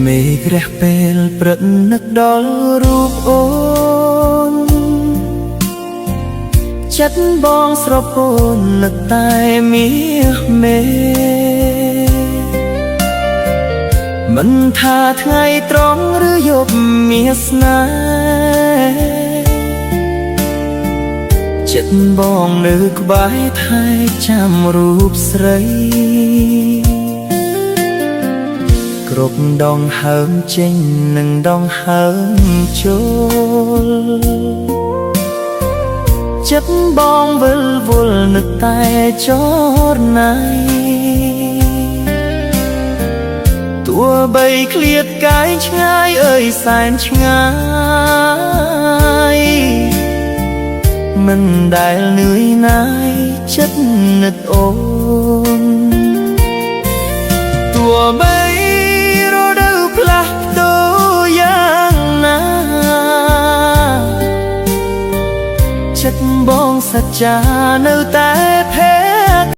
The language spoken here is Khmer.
មេឃរះពេលព្រឹកនឹកដល់រូបអូនចិត្តបងស្រពោននឹកតែមាសមេមិនថាថ្ងៃត្រង់ឬយប់មានស្នេហ៍ចិត្តបងនៅក្បែរថែចាំរូបស្រីគ្រប់ដងហើមចេញនិងដងហើមចូលចិត្តបងវិលវល់នឹកតែចរណៃទោះបីឃ្លាតកាយឆ្ងាយអើយសែនឆ្ងាយមិនដែលនឿយណាយចិត្តនឹកអូនទោះបីផ្លាស់ប្ដូរយ៉ាងណាចិត្តបងសច្ចានៅតែ